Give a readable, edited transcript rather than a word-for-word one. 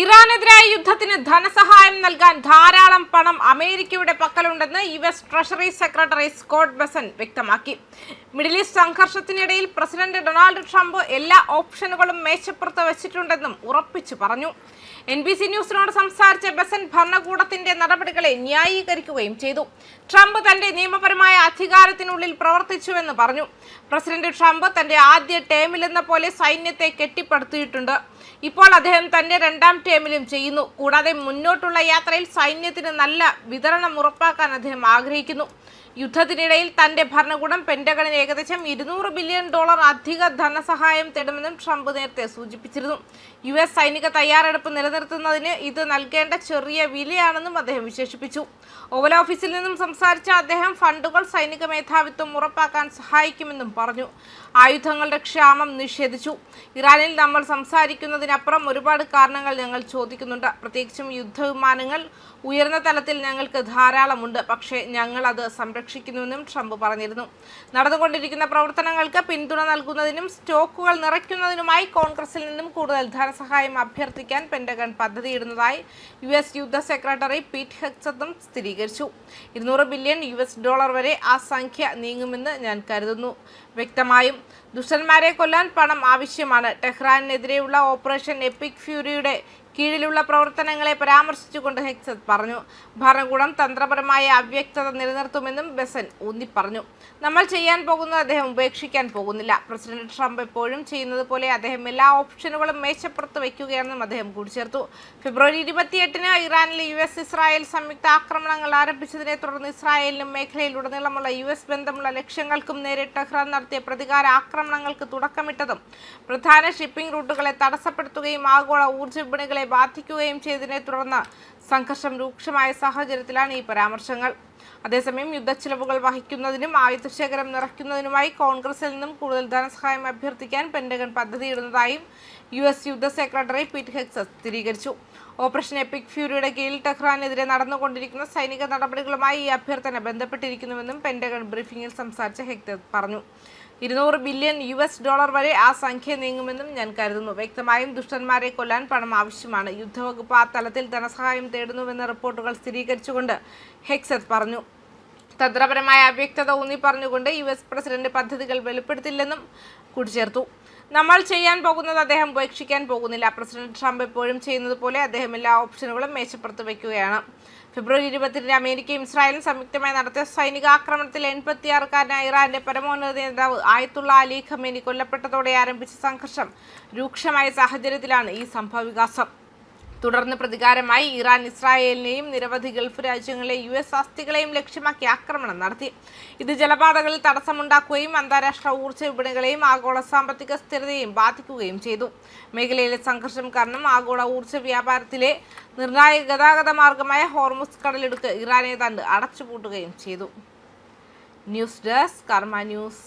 ഇറാനെതിരായ യുദ്ധത്തിന് ധനസഹായം നൽകാൻ ധാരാളം പണം അമേരിക്കയുടെ പക്കലുണ്ടെന്ന് US treasury secretary Scott Bessent വ്യക്തമാക്കി. മിഡിൽ ഈസ്റ്റ് സംഘർഷത്തിനിടയിൽ പ്രസിഡന്റ് ഡൊണാൾഡ് ട്രംപ് എല്ലാ ഓപ്ഷനുകളും മേശപ്പുറത്ത് വെച്ചിട്ടുണ്ടെന്നും ഉറപ്പിച്ചു പറഞ്ഞു. NBC ന്യൂസിനോട് സംസാരിച്ച ബെസന്റ് ഭരണകൂടത്തിന്റെ നടപടികളെ ന്യായീകരിക്കുകയും ചെയ്തു. ട്രംപ് തന്റെ നിയമപരമായ അധികാരത്തിനുള്ളിൽ പ്രവർത്തിച്ചുവെന്ന് പറഞ്ഞു. പ്രസിഡന്റ് ട്രംപ് തന്റെ ആദ്യ ടേമിലെന്ന പോലെ സൈന്യത്തെ കെട്ടിപ്പടുത്തിയിട്ടുണ്ട്. ഇപ്പോൾ അദ്ദേഹം തന്റെ രണ്ടാം ടേമിലും ചെയ്യുന്നു. കൂടാതെ മുന്നോട്ടുള്ള യാത്രയിൽ സൈന്യത്തിന് നല്ല വിതരണം ഉറപ്പാക്കാൻ അദ്ദേഹം ആഗ്രഹിക്കുന്നു. യുദ്ധത്തിനിടയിൽ തന്റെ ഭരണകൂടം പെന്റഗണിന് ഏകദേശം $200 ബില്യൺ അധിക ധനസഹായം തേടുമെന്നും ട്രംപ് നേരത്തെ സൂചിപ്പിച്ചിരുന്നു. US സൈനിക തയ്യാറെടുപ്പ് നിലനിർത്തുന്നതിന് ഇത് നൽകേണ്ട ചെറിയ വിലയാണെന്നും അദ്ദേഹം വിശേഷിപ്പിച്ചു. ഓവൽ ഓഫീസിൽ നിന്നും സംസാരിച്ച അദ്ദേഹം ഫണ്ടുകൾ സൈനിക മേധാവിത്വം ഉറപ്പാക്കാൻ സഹായിക്കുമെന്നും പറഞ്ഞു. ആയുധങ്ങളുടെ ക്ഷാമം നിഷേധിച്ചു. ഇറാനിൽ നമ്മൾ സംസാരിക്കുന്നതിനപ്പുറം ഒരുപാട് കാരണങ്ങൾ ഞങ്ങൾ ചോദിക്കുന്നുണ്ട്. പ്രത്യേകിച്ചും യുദ്ധവിമാനങ്ങൾ ഉയർന്ന തലത്തിൽ ഞങ്ങൾക്ക് ധാരാളമുണ്ട്. പക്ഷേ ഞങ്ങൾ അത് സംരക്ഷിക്കുന്നുവെന്നും ട്രംപ് പറഞ്ഞിരുന്നു. നടന്നുകൊണ്ടിരിക്കുന്ന പ്രവർത്തനങ്ങൾക്ക് പിന്തുണ നൽകുന്നതിനും സ്റ്റോക്കുകൾ നിറയ്ക്കുന്നതിനുമായി കോൺഗ്രസിൽ നിന്നും കൂടുതൽ ധനസഹായം അഭ്യർത്ഥിക്കാൻ പെന്റഗൺ പദ്ധതിയിടുന്നതായി US യുദ്ധ സെക്രട്ടറി പീറ്റ് ഹെഗ്സത്തും സ്ഥിരീകരിച്ചു. $200 ബില്യൺ വരെ ആ സംഖ്യ നീങ്ങുമെന്ന് ഞാൻ കരുതുന്നു. വ്യക്തമായും ദുഷ്ടന്മാരെ കൊല്ലാൻ പണം ആവശ്യമാണ്. ടെഹ്റാനെതിരെയുള്ള ഓപ്പറേഷൻ എപ്പിക് ഫ്യൂരിയുടെ കീഴിലുള്ള പ്രവർത്തനങ്ങളെ പരാമർശിച്ചുകൊണ്ട് ഹെഗ്സത്ത് പറഞ്ഞു. ഭരണകൂടം തന്ത്രപരമായ അവ്യക്തത നിലനിർത്തുമെന്നും ബെസന്റ് ഊന്നി പറഞ്ഞു. നമ്മൾ ചെയ്യാൻ പോകുന്നത് അദ്ദേഹം ഉപേക്ഷിക്കാൻ പോകുന്നില്ല. പ്രസിഡന്റ് ട്രംപ് എപ്പോഴും ചെയ്യുന്നത് പോലെ അദ്ദേഹം എല്ലാ ഓപ്ഷനുകളും മേശപ്പുറത്ത് വയ്ക്കുകയാണെന്നും അദ്ദേഹം കൂട്ടിച്ചേർത്തു. ഫെബ്രുവരി 28-ന് ഇറാനിലെ US-ഇസ്രായേൽ സംയുക്ത ആക്രമണങ്ങൾ ആരംഭിച്ചതിനെ തുടർന്ന് ഇസ്രായേലിനും മേഖലയിലുടനീളമുള്ള US ബന്ധമുള്ള ലക്ഷ്യങ്ങൾക്കും നേരെ ടെഹ്റാൻ നടത്തിയ പ്രതികാര ആക്രമണങ്ങൾക്ക് തുടക്കമിട്ടതും പ്രധാന ഷിപ്പിംഗ് റൂട്ടുകളെ തടസ്സപ്പെടുത്തുകയും ആഗോള ഊർജ്ജ വിപണികളെ ബാധിക്കുകയും ചെയ്തതിനെ തുടർന്ന് സംഘർഷം രൂക്ഷമായ സാഹചര്യത്തിലാണ് ഈ പരാമർശങ്ങൾ. അതേസമയം യുദ്ധച്ചെലവുകൾ വഹിക്കുന്നതിനും ആയുധശേഖരം നിറയ്ക്കുന്നതിനുമായി കോൺഗ്രസിൽ നിന്നും കൂടുതൽ ധനസഹായം അഭ്യർത്ഥിക്കാൻ പെന്റഗൺ പദ്ധതിയിടുന്നതായും US യുദ്ധ സെക്രട്ടറി പീറ്റ് ഹെഗ്സത്ത് സ്ഥിരീകരിച്ചു. ഓപ്പറേഷൻ എപ്പിക് ഫ്യൂരിയുടെ കീഴിൽ ടെഹ്റാനെതിരെ നടന്നുകൊണ്ടിരിക്കുന്ന സൈനിക നടപടികളുമായി ഈ അഭ്യർത്ഥന ബന്ധപ്പെട്ടിരിക്കുന്നുവെന്നും പെന്റഗൺ ബ്രീഫിംഗിൽ സംസാരിച്ച ഹെഗ്സത്ത് പറഞ്ഞു. $200 ബില്യൺ വരെ ആ സംഖ്യ നീങ്ങുമെന്നും ഞാൻ കരുതുന്നു. വ്യക്തമായും ദുഷ്ടന്മാരെ കൊല്ലാൻ പണം ആവശ്യമാണ്. യുദ്ധവകുപ്പ് ആ തലത്തിൽ ധനസഹായം തേടുന്നുവെന്ന റിപ്പോർട്ടുകൾ സ്ഥിരീകരിച്ചുകൊണ്ട് ഹെഗ്സത്ത് പറഞ്ഞു. തന്ത്രപരമായ അവ്യക്തത ഊന്നി പറഞ്ഞുകൊണ്ട് US പ്രസിഡന്റ് പദ്ധതികൾ വെളിപ്പെടുത്തില്ലെന്നും കൂട്ടിച്ചേർത്തു. നമ്മൾ ചെയ്യാൻ പോകുന്നത് അദ്ദേഹം ഉപേക്ഷിക്കാൻ പോകുന്നില്ല. പ്രസിഡന്റ് ട്രംപ് എപ്പോഴും ചെയ്യുന്നത് പോലെ അദ്ദേഹം എല്ലാ ഓപ്ഷനുകളും മേശപ്പുറത്ത് വയ്ക്കുകയാണ്. ഫെബ്രുവരി 20-ന് അമേരിക്കയും ഇസ്രായേലും സംയുക്തമായി നടത്തിയ സൈനിക ആക്രമണത്തിൽ 86-കാരനായ ഇറാന്റെ പരമോന്നത നേതാവ് ആയത്തുള്ള അലി ഖമേനി കൊല്ലപ്പെട്ടതോടെ ആരംഭിച്ച സംഘർഷം രൂക്ഷമായ സാഹചര്യത്തിലാണ് ഈ സംഭവവികാസം. തുടർന്ന് പ്രതികാരമായി ഇറാൻ ഇസ്രായേലിനെയും നിരവധി ഗൾഫ് രാജ്യങ്ങളിലെ US ആസ്തികളെയും ലക്ഷ്യമാക്കി ആക്രമണം നടത്തി. ഇത് ജലപാതകളിൽ തടസ്സമുണ്ടാക്കുകയും അന്താരാഷ്ട്ര ഊർജ്ജ വിപണികളെയും ആഗോള സാമ്പത്തിക സ്ഥിരതയെയും ബാധിക്കുകയും ചെയ്തു. മേഖലയിലെ സംഘർഷം കാരണം ആഗോള ഊർജ്ജ വ്യാപാരത്തിലെ നിർണായക ഗതാഗത മാർഗമായ ഹോർമുസ് കടലിടുക്ക് ഇറാൻ ഏതാണ്ട് അടച്ചുപൂട്ടുകയും ചെയ്തു. ന്യൂസ് ഡെസ്ക് കർമ്മ ന്യൂസ്.